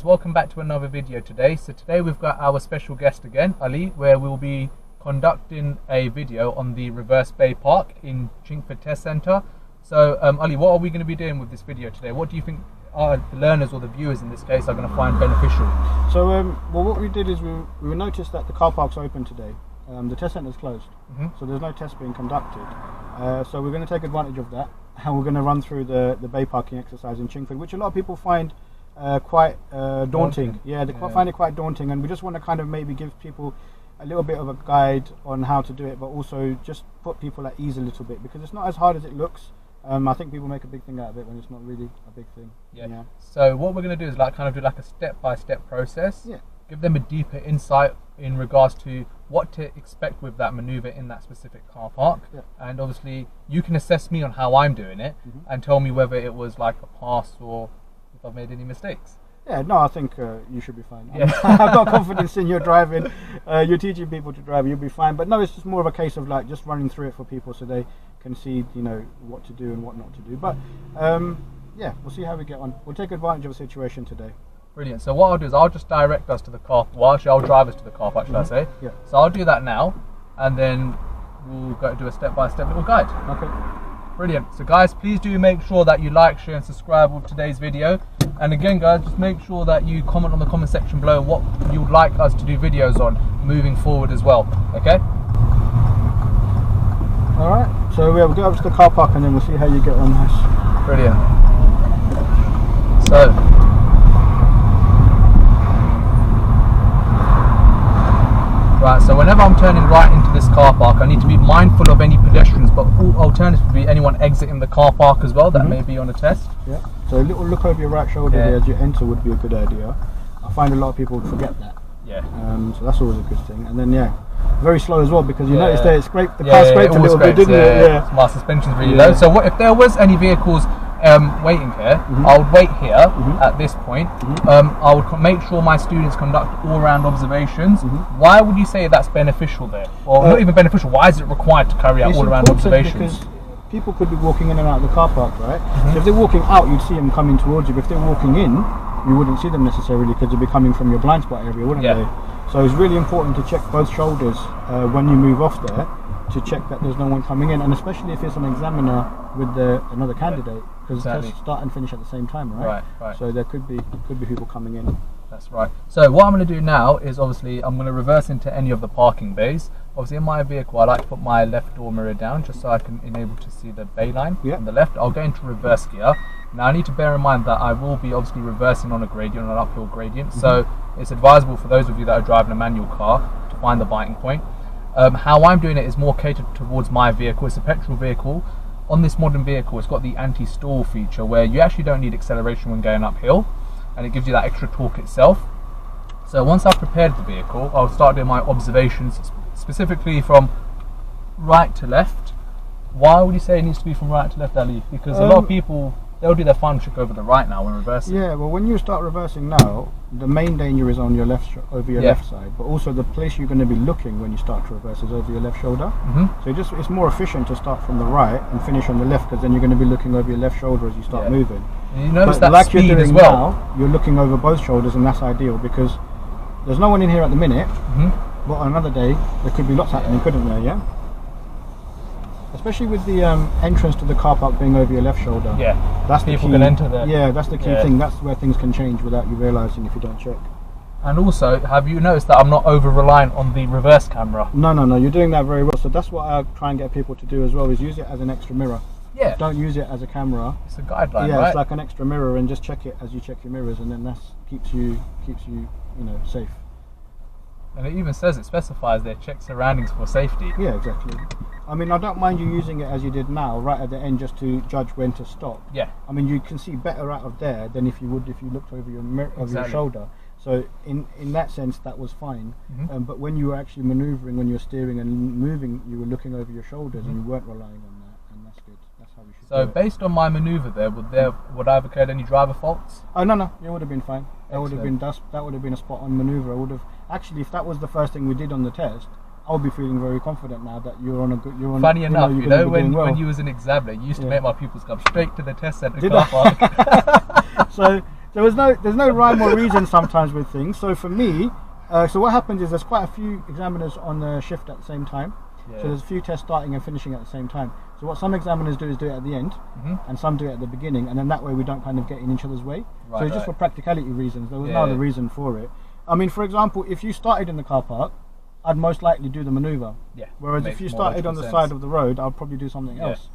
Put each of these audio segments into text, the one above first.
Welcome back to another video today. So today we've got our special guest again, Ali, where we'll be conducting a video on the Reverse Bay Park in Chingford Test Centre. So Ali, what are we going to be doing with this video today? What do you think the learners or the viewers in this case are going to find beneficial? So well, what we did is we noticed that the car park's open today. The test centre is closed, so there's no test being conducted. So we're going to take advantage of that, and we're going to run through the bay parking exercise in Chingford, which a lot of people find quite daunting. Yeah, they find it quite daunting, and we just want to kind of maybe give people a little bit of a guide on how to do it, but also just put people at ease a little bit, because it's not as hard as it looks. I think people make a big thing out of it when it's not really a big thing. Yeah. So what we're going to do is do like a step-by-step process. Yeah. Give them a deeper insight in regards to what to expect with that manoeuvre in that specific car park. Yeah. And obviously you can assess me on how I'm doing it and tell me whether it was like a pass or if I've made any mistakes. Yeah, no, I think you should be fine. Yeah. I've got confidence in your driving. You're teaching people to drive, you'll be fine. But no, it's just more of a case of like just running through it for people so they can see, you know, what to do and what not to do. But yeah, we'll see how we get on. We'll take advantage of the situation today. Brilliant. So what I'll do is I'll just direct us to the car. Well, actually, I'll drive us to the car park, should I say? Yeah. So I'll do that now, and then we'll go do a step-by-step little guide. Okay. Brilliant. So guys, please do make sure that you like, share and subscribe with today's video. And again guys, just make sure that you comment on the comment section below what you would like us to do videos on moving forward as well. Okay? Alright, so we'll go up to the car park and then we'll see how you get on this. Brilliant. So right, so whenever I'm turning right into this car park, I need to be mindful of any pedestrians, but alternatively anyone exiting the car park as well that may be on a test. Yeah. So a little look over your right shoulder there as you enter would be a good idea. I find a lot of people forget that. Yeah. So that's always a good thing. And then very slow as well, because you notice that the car scraped a little bit, didn't it? Yeah. My suspension's really low. So what if there was any vehicles waiting here, I would wait here at this point. I would make sure my students conduct all-round observations. Why would you say that's beneficial there? Or not even beneficial, why is it required to carry out all-round observations? Because people could be walking in and out of the car park, right? So if they're walking out, you'd see them coming towards you. But if they're walking in, you wouldn't see them necessarily, because they'd be coming from your blind spot area, wouldn't they? So it's really important to check both shoulders when you move off there, to check that there's no one coming in, and especially if it's an examiner with another candidate, because tests start and finish at the same time, right? Right. So there could be people coming in. That's right. So what I'm going to do now is obviously I'm going to reverse into any of the parking bays. Obviously in my vehicle I like to put my left door mirror down just so I can enable to see the bay line on the left. I'll go into reverse gear. Now I need to bear in mind that I will be obviously reversing on a gradient, on an uphill gradient. So it's advisable for those of you that are driving a manual car to find the biting point. How I'm doing it is more catered towards my vehicle. It's a petrol vehicle. On this modern vehicle, it's got the anti-stall feature where you actually don't need acceleration when going uphill, and it gives you that extra torque itself. So once I've prepared the vehicle, I'll start doing my observations specifically from right to left. Why would you say it needs to be from right to left, Ali? Because a lot of people, they'll do their final check over the right now when reversing. Yeah, well, when you start reversing now, the main danger is on your left, over your left side, but also the place you're going to be looking when you start to reverse is over your left shoulder. So it's more efficient to start from the right and finish on the left, because then you're going to be looking over your left shoulder as you start moving. And you notice but that like speed you're doing as well. Now, you're looking over both shoulders, and that's ideal, because there's no one in here at the minute, but on another day there could be lots happening, couldn't there? Yeah. Especially with the entrance to the car park being over your left shoulder. Yeah, that's people the key. can enter there. Yeah, that's the key thing. That's where things can change without you realising if you don't check. And also, have you noticed that I'm not over-reliant on the reverse camera? No, you're doing that very well. So that's what I try and get people to do as well, is use it as an extra mirror. Yeah. Don't use it as a camera. It's a guideline, right? Yeah, it's like an extra mirror, and just check it as you check your mirrors, and then that keeps you safe. And it even says, it specifies their check surroundings for safety. Yeah, exactly. I mean, I don't mind you using it as you did now, right at the end, just to judge when to stop. Yeah. I mean, you can see better out of there than if you would if you looked over your mirror, over your shoulder. So in that sense, that was fine. But when you were actually manoeuvring, when you were steering and moving, you were looking over your shoulders, and you weren't relying on that, and that's good. That's how we should do it. So based on my manoeuvre there, would I have occurred any driver faults? Oh no, it would have been fine. That would have been a spot on manoeuvre. I would have actually, if that was the first thing we did on the test, I'll be feeling very confident now that you're on a good. Funny enough, when you was an examiner, you used to make my pupils come straight to the test centre car park. So there's no rhyme or reason sometimes with things. So for me, so what happens is there's quite a few examiners on the shift at the same time. Yeah. So there's a few tests starting and finishing at the same time. So what some examiners do is do it at the end, and some do it at the beginning, and then that way we don't kind of get in each other's way. Right, so it's just for practicality reasons. There was no other reason for it. I mean, for example, if you started in the car park, I'd most likely do the manoeuvre. Yeah. Whereas if you started on the side of the road, I'd probably do something else.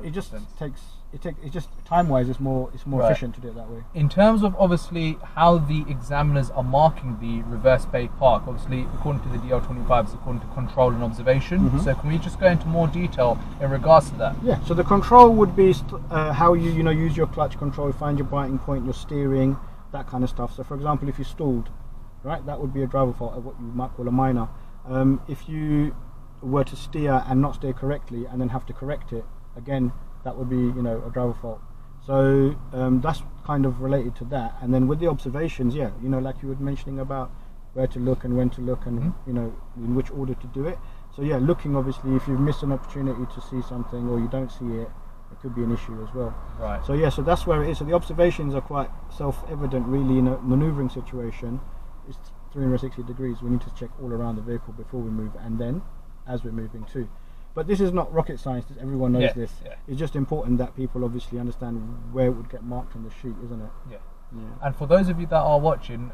It just takes. It just time-wise, it's more efficient to do it that way. In terms of obviously how the examiners are marking the reverse bay park, obviously according to the DL25, it's according to control and observation. So can we just go into more detail in regards to that? Yeah. So the control would be how you use your clutch control, find your biting point, your steering, that kind of stuff. So for example, if you stalled, right, that would be a driver fault, what you might call a minor. If you were to steer and not steer correctly and then have to correct it, again, that would be a driver fault. So that's kind of related to that. And then with the observations, like you were mentioning about where to look and when to look and in which order to do it. So yeah, looking, obviously, if you've missed an opportunity to see something or you don't see it, it could be an issue as well. Right. So yeah, so that's where it is. So the observations are quite self-evident really. In a manoeuvring situation, it's 360 degrees. We need to check all around the vehicle before we move, and then as we're moving too. But this is not rocket science, everyone knows this. Yeah. It's just important that people obviously understand where it would get marked on the sheet, isn't it? Yeah. And for those of you that are watching,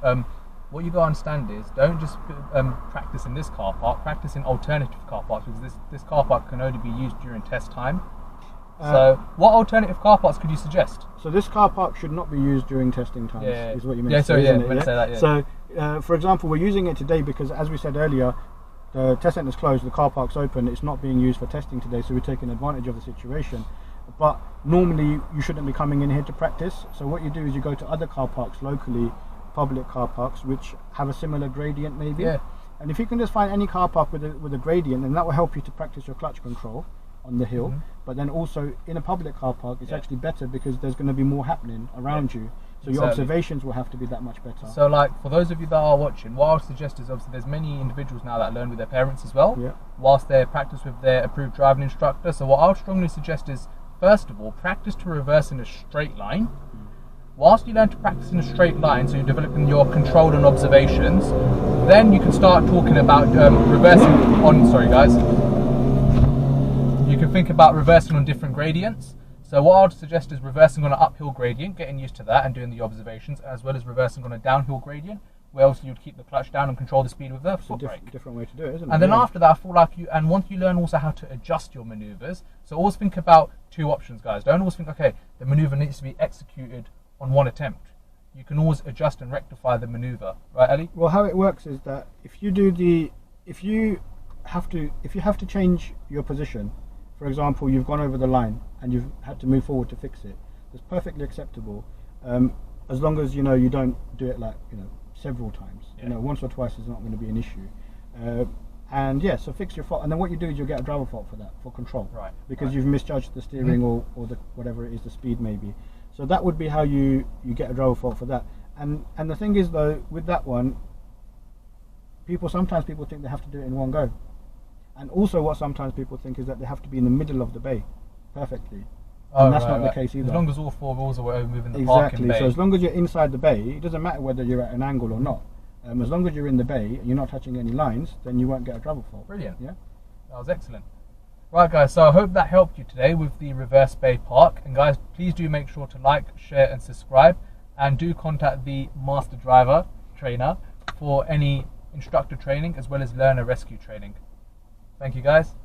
what you got to understand is, don't just practice in this car park, practice in alternative car parks, because this car park can only be used during test time. So what alternative car parks could you suggest? So this car park should not be used during testing times, is what you meant. Yeah, sorry, I meant to say that, yeah. So for example, we're using it today because, as we said earlier, the test centre is closed, the car park's open, it's not being used for testing today, so we're taking advantage of the situation. But normally you shouldn't be coming in here to practice, so what you do is you go to other car parks locally, public car parks, which have a similar gradient maybe. Yeah. And if you can just find any car park with a gradient, then that will help you to practice your clutch control on the hill. But then also in a public car park, it's actually better because there's going to be more happening around you. So your observations will have to be that much better. So like, for those of you that are watching, what I would suggest is, obviously there's many individuals now that learn with their parents as well, whilst they practice with their approved driving instructor. So what I would strongly suggest is, first of all, practice to reverse in a straight line. Whilst you learn to practice in a straight line, so you're developing your control and observations, then you can start talking about reversing on, sorry guys, you can think about reversing on different gradients. So what I would suggest is reversing on an uphill gradient, getting used to that and doing the observations, as well as reversing on a downhill gradient, where else you'd keep the clutch down and control the speed with the foot brake. Different way to do it, isn't it? And then after that, I feel like and once you learn also how to adjust your manoeuvres, so always think about two options, guys. Don't always think, okay, the manoeuvre needs to be executed on one attempt. You can always adjust and rectify the manoeuvre, right, Ali? Well, how it works is that if you have to change your position, for example, you've gone over the line and you've had to move forward to fix it, it's perfectly acceptable, as long as you don't do it like several times. Once or twice is not going to be an issue. And yeah, so fix your fault, and then what you do is you'll get a driver fault for that, for control, right? Because you've misjudged the steering or the whatever it is, the speed maybe. So that would be how you get a driver fault for that. And the thing is though, with that one, sometimes people think they have to do it in one go. And also what sometimes people think is that they have to be in the middle of the bay perfectly. And that's not the case either. As long as all four wheels are moving the parking bay. So as long as you're inside the bay, it doesn't matter whether you're at an angle or not. As long as you're in the bay and you're not touching any lines, then you won't get a driver fault. Brilliant. Yeah, that was excellent. Right guys, so I hope that helped you today with the reverse bay park. And guys, please do make sure to like, share and subscribe, and do contact the master driver trainer for any instructor training as well as learner rescue training. Thank you guys.